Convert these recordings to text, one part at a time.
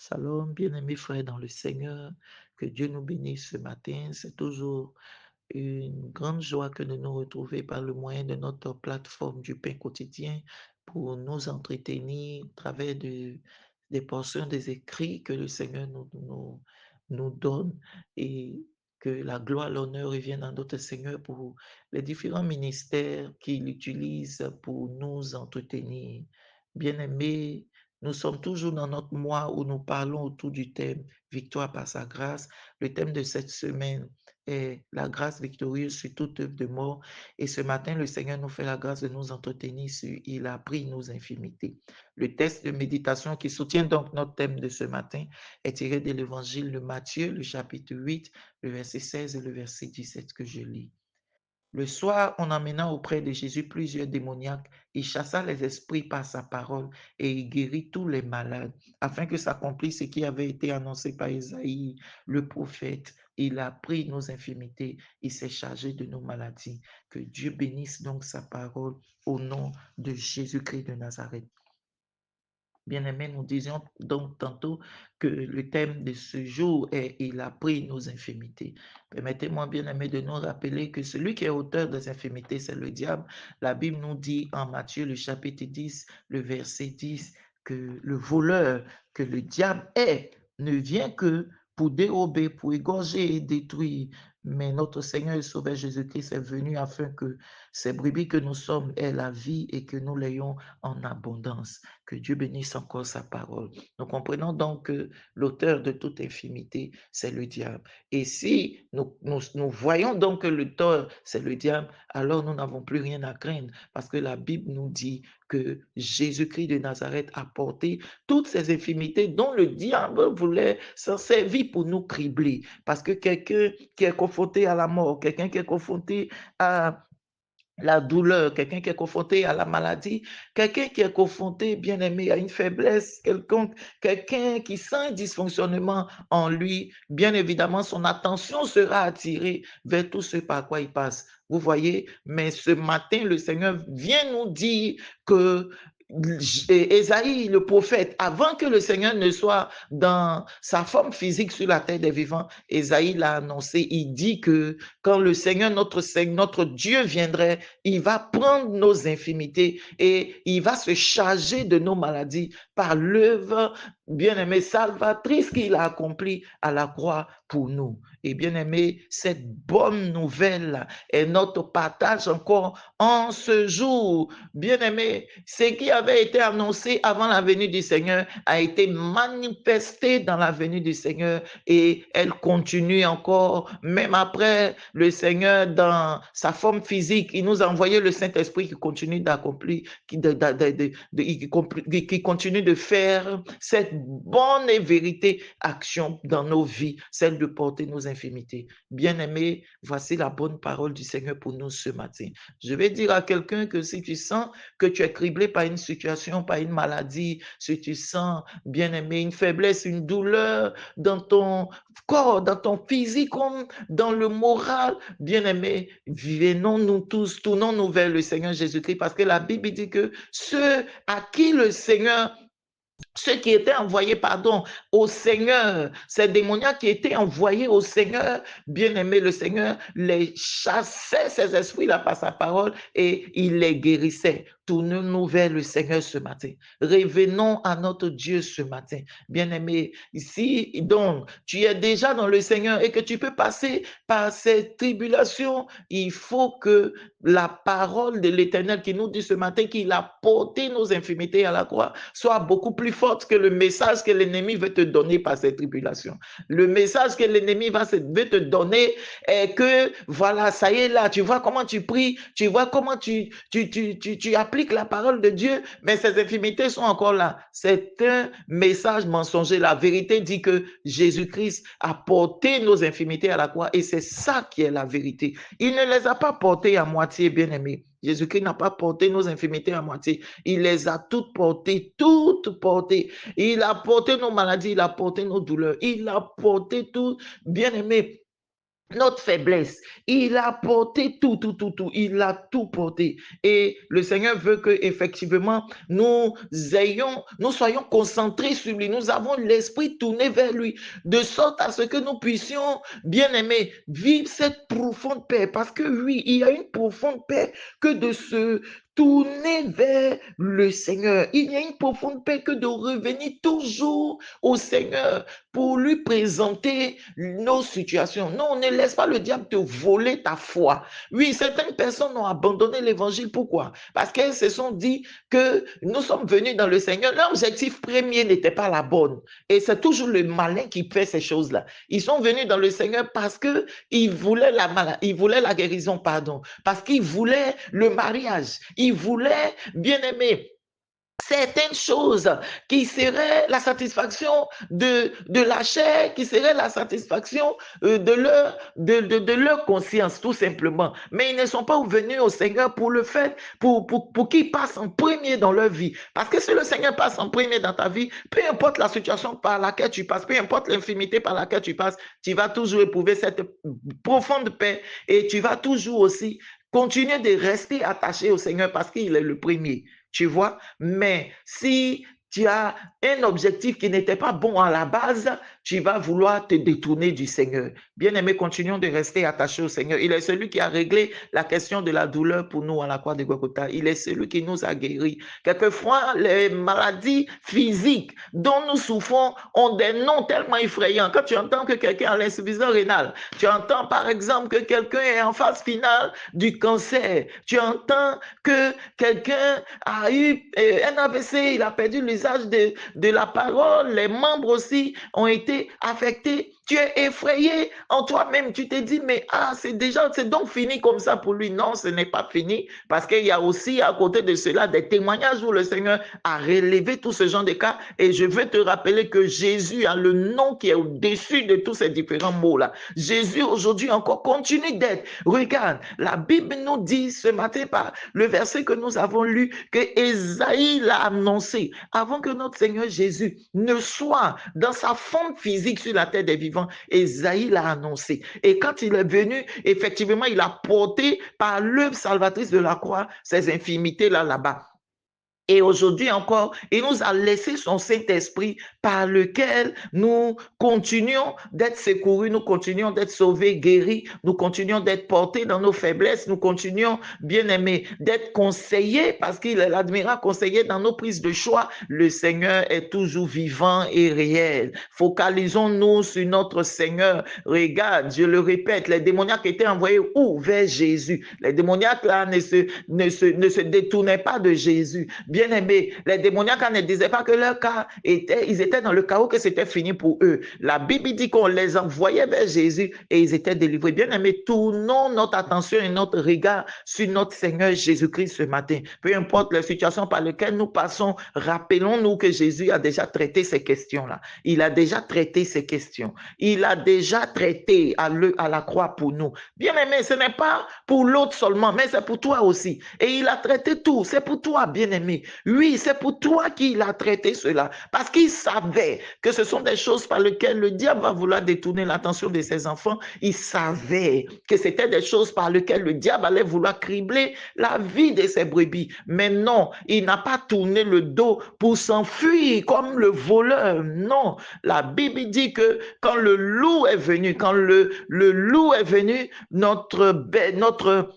Shalom, bien-aimés frères dans le Seigneur, que Dieu nous bénisse ce matin. C'est toujours une grande joie que de nous retrouver par le moyen de notre plateforme du pain quotidien pour nous entretenir à travers des portions des écrits que le Seigneur nous donne et que la gloire, l'honneur reviennent à notre Seigneur pour les différents ministères qu'il utilise pour nous entretenir. Bien-aimés, nous sommes toujours dans notre mois où nous parlons autour du thème Victoire par sa grâce. Le thème de cette semaine est la grâce victorieuse sur toute œuvre de mort. Et ce matin, le Seigneur nous fait la grâce de nous entretenir sur Il a pris nos infimités. Le texte de méditation qui soutient donc notre thème de ce matin est tiré de l'évangile de Matthieu, le chapitre 8, le verset 16 et le verset 17 que je lis. Le soir, en emmenant auprès de Jésus plusieurs démoniaques, il chassa les esprits par sa parole et il guérit tous les malades, afin que s'accomplisse ce qui avait été annoncé par Isaïe, le prophète. Il a pris nos infirmités, il s'est chargé de nos maladies. Que Dieu bénisse donc sa parole au nom de Jésus-Christ de Nazareth. Bien-aimés, nous disions donc tantôt que le thème de ce jour est Il a pris nos infirmités. Permettez-moi, bien-aimés, de nous rappeler que celui qui est auteur des infirmités, c'est le diable. La Bible nous dit en Matthieu, le chapitre 10, le verset 10, que le voleur, que le diable est, ne vient que pour dérober, pour égorger et détruire. Mais notre Seigneur et Sauveur Jésus-Christ est venu afin que ces brebis que nous sommes aient la vie et que nous l'ayons en abondance. Que Dieu bénisse encore sa parole. Nous comprenons donc que l'auteur de toute infimité, c'est le diable. Et si nous voyons donc que l'auteur, c'est le diable, alors nous n'avons plus rien à craindre parce que la Bible nous dit que Jésus-Christ de Nazareth a porté toutes ces infimités dont le diable voulait s'en servir pour nous cribler. Parce que quelqu'un qui est confronté à la mort, quelqu'un qui est confronté à la douleur, quelqu'un qui est confronté à la maladie, quelqu'un qui est confronté, bien aimé, à une faiblesse quelconque, quelqu'un qui sent un dysfonctionnement en lui, bien évidemment, son attention sera attirée vers tout ce par quoi il passe. Vous voyez, mais ce matin, le Seigneur vient nous dire que Ésaïe, le prophète, avant que le Seigneur ne soit dans sa forme physique sur la terre des vivants, Ésaïe l'a annoncé, il dit que quand le Seigneur, notre Dieu viendrait, il va prendre nos infimités et il va se charger de nos maladies par l'œuvre bien-aimée salvatrice qu'il a accomplie à la croix pour nous. Et bien-aimé, cette bonne nouvelle est notre partage encore en ce jour. Bien-aimé, ce qui avait été annoncé avant la venue du Seigneur a été manifesté dans la venue du Seigneur et elle continue encore, même après le Seigneur dans sa forme physique. Il nous a envoyé le Saint-Esprit qui continue d'accomplir, qui continue de faire cette bonne et vérité action dans nos vies, celle de porter nos infirmités. Bien-aimés, voici la bonne parole du Seigneur pour nous ce matin. Je vais dire à quelqu'un que si tu sens que tu es criblé par une situation, par une maladie, si tu sens, bien-aimé, une faiblesse, une douleur dans ton corps, dans ton physique, comme dans le moral, bien-aimé, venons-nous tous, tournons-nous vers le Seigneur Jésus-Christ, parce que la Bible dit que ceux à qui le Seigneur ceux qui étaient envoyés, pardon, au Seigneur, ces démoniaques qui étaient envoyés au Seigneur, bien-aimé, le Seigneur les chassait, ces esprits-là, par sa parole, et il les guérissait. Tournons-nous vers le Seigneur ce matin. Revenons à notre Dieu ce matin. Bien-aimé, si donc tu es déjà dans le Seigneur et que tu peux passer par ces tribulations, il faut que la parole de l'Éternel qui nous dit ce matin qu'il a porté nos infirmités à la croix soit beaucoup plus forte que le message que l'ennemi veut te donner par ces tribulations. Le message que l'ennemi veut te donner est que, voilà, ça y est là, tu vois comment tu pries, tu vois comment tu appliques la parole de Dieu, mais ces infirmités sont encore là. C'est un message mensonger. La vérité dit que Jésus-Christ a porté nos infirmités à la croix et c'est ça qui est la vérité. Il ne les a pas portées à moitié, bien-aimés. Jésus-Christ n'a pas porté nos infirmités à moitié. Il les a toutes portées, toutes portées. Il a porté nos maladies, il a porté nos douleurs, il a porté tout, bien-aimé. notre faiblesse. Il a porté tout, tout, tout, tout. Il a tout porté. Et le Seigneur veut que effectivement nous soyons concentrés sur lui. Nous avons l'esprit tourné vers lui, de sorte à ce que nous puissions, bien aimer, vivre cette profonde paix. Parce que oui, il y a une profonde paix que de se tourner vers le Seigneur. Il y a une profonde paix que de revenir toujours au Seigneur pour lui présenter nos situations. Non, ne laisse pas le diable te voler ta foi. Oui, certaines personnes ont abandonné l'évangile. Pourquoi? Parce qu'elles se sont dit que nous sommes venus dans le Seigneur. L'objectif premier n'était pas la bonne. Et c'est toujours le malin qui fait ces choses-là. Ils sont venus dans le Seigneur parce qu'ils voulaient ils voulaient la guérison, pardon. Parce qu'ils voulaient le mariage. Ils voulaient, bien aimer, certaines choses qui seraient la satisfaction de la chair, qui seraient la satisfaction de leur conscience, tout simplement. Mais ils ne sont pas venus au Seigneur pour le fait, pour qu'il passe en premier dans leur vie. Parce que si le Seigneur passe en premier dans ta vie, peu importe la situation par laquelle tu passes, peu importe l'infimité par laquelle tu passes, tu vas toujours éprouver cette profonde paix et tu vas toujours aussi continuer de rester attaché au Seigneur parce qu'il est le premier. Tu vois, mais si tu as un objectif qui n'était pas bon à la base, tu vas vouloir te détourner du Seigneur. Bien-aimés, continuons de rester attachés au Seigneur. Il est celui qui a réglé la question de la douleur pour nous à la croix de Golgotha. Il est celui qui nous a guéris. Quelquefois, les maladies physiques dont nous souffrons ont des noms tellement effrayants. Quand tu entends que quelqu'un a l'insuffisance rénale, tu entends par exemple que quelqu'un est en phase finale du cancer, tu entends que quelqu'un a eu un AVC, il a perdu l'usage de la parole, les membres aussi ont été affectés. Tu es effrayé en toi-même, tu te dis, mais c'est donc fini comme ça pour lui. Non, ce n'est pas fini, parce qu'il y a aussi à côté de cela des témoignages où le Seigneur a relevé tout ce genre de cas. Et je veux te rappeler que Jésus a le nom qui est au-dessus de tous ces différents mots-là. Jésus aujourd'hui encore continue d'être. Regarde, la Bible nous dit ce matin par le verset que nous avons lu, que Ésaïe l'a annoncé avant que notre Seigneur Jésus ne soit dans sa forme physique sur la terre des vivants. Ésaïe l'a annoncé. Et quand il est venu, effectivement, il a porté par l'œuvre salvatrice de la croix ces infimités là-bas. Et aujourd'hui encore, il nous a laissé son Saint-Esprit par lequel nous continuons d'être secourus, nous continuons d'être sauvés, guéris, nous continuons d'être portés dans nos faiblesses, nous continuons, bien aimés, d'être conseillés parce qu'il est l'admirable conseiller dans nos prises de choix. Le Seigneur est toujours vivant et réel. Focalisons-nous sur notre Seigneur. Regarde, je le répète, les démoniaques étaient envoyés où? Vers Jésus. Les démoniaques là ne se détournaient pas de Jésus. Bien-aimés, les démoniaques ne disaient pas que leur cas ils étaient dans le chaos, que c'était fini pour eux. La Bible dit qu'on les envoyait vers Jésus et ils étaient délivrés. Bien-aimés, tournons notre attention et notre regard sur notre Seigneur Jésus-Christ ce matin. Peu importe les situations par lesquelles nous passons, rappelons-nous que Jésus a déjà traité ces questions-là. Il a déjà traité ces questions. Il a déjà traité à la croix pour nous. Bien-aimés, ce n'est pas pour l'autre seulement, mais c'est pour toi aussi. Et il a traité tout. C'est pour toi, bien-aimé. Oui, c'est pour toi qu'il a traité cela. Parce qu'il savait que ce sont des choses par lesquelles le diable va vouloir détourner l'attention de ses enfants. Il savait que c'était des choses par lesquelles le diable allait vouloir cribler la vie de ses brebis. Mais non, il n'a pas tourné le dos pour s'enfuir comme le voleur. Non, la Bible dit que quand le loup est venu, notre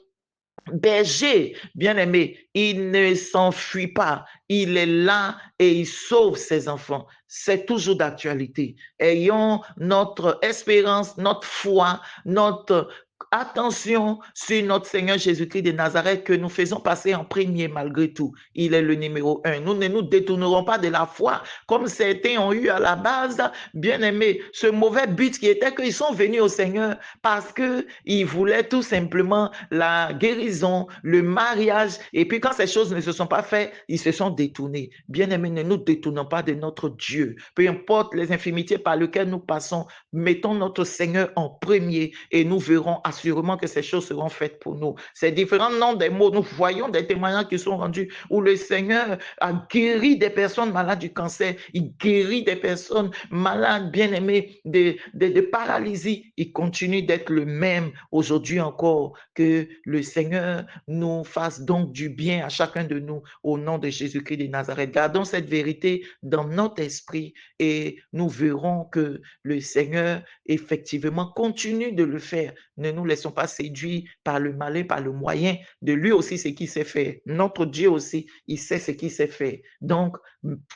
berger, bien-aimé, il ne s'enfuit pas. Il est là et il sauve ses enfants. C'est toujours d'actualité. Ayons notre espérance, notre foi, notre attention sur notre Seigneur Jésus-Christ de Nazareth que nous faisons passer en premier malgré tout. Il est le numéro 1. Nous ne nous détournerons pas de la foi comme certains ont eu à la base, bien aimé, ce mauvais but qui était qu'ils sont venus au Seigneur parce qu'ils voulaient tout simplement la guérison, le mariage. Et puis quand ces choses ne se sont pas faites, ils se sont détournés. Bien aimé, ne nous détournons pas de notre Dieu. Peu importe les infimités par lesquelles nous passons, mettons notre Seigneur en premier et nous verrons assurément que ces choses seront faites pour nous. Ces différents noms des mots, nous voyons des témoignages qui sont rendus où le Seigneur a guéri des personnes malades du cancer, il guérit des personnes malades, bien-aimées, de paralysie. Il continue d'être le même aujourd'hui encore. Que le Seigneur nous fasse donc du bien à chacun de nous au nom de Jésus-Christ de Nazareth. Gardons cette vérité dans notre esprit et nous verrons que le Seigneur effectivement continue de le faire. Ne nous laissons pas séduire par le malin, par le moyen de lui aussi ce qu'il sait faire. Notre Dieu aussi, il sait ce qu'il sait faire. Donc,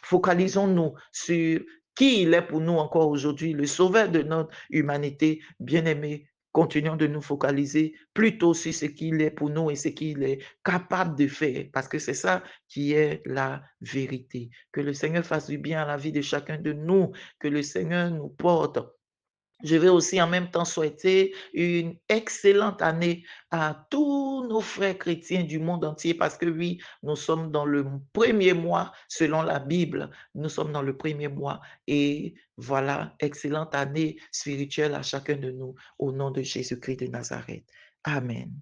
focalisons-nous sur qui il est pour nous encore aujourd'hui, le sauveur de notre humanité, bien-aimé. Continuons de nous focaliser plutôt sur ce qu'il est pour nous et ce qu'il est capable de faire, parce que c'est ça qui est la vérité. Que le Seigneur fasse du bien à la vie de chacun de nous, que le Seigneur nous porte. Je vais aussi en même temps souhaiter une excellente année à tous nos frères chrétiens du monde entier parce que oui, nous sommes dans le premier mois selon la Bible. Nous sommes dans le premier mois et voilà, excellente année spirituelle à chacun de nous au nom de Jésus-Christ de Nazareth. Amen.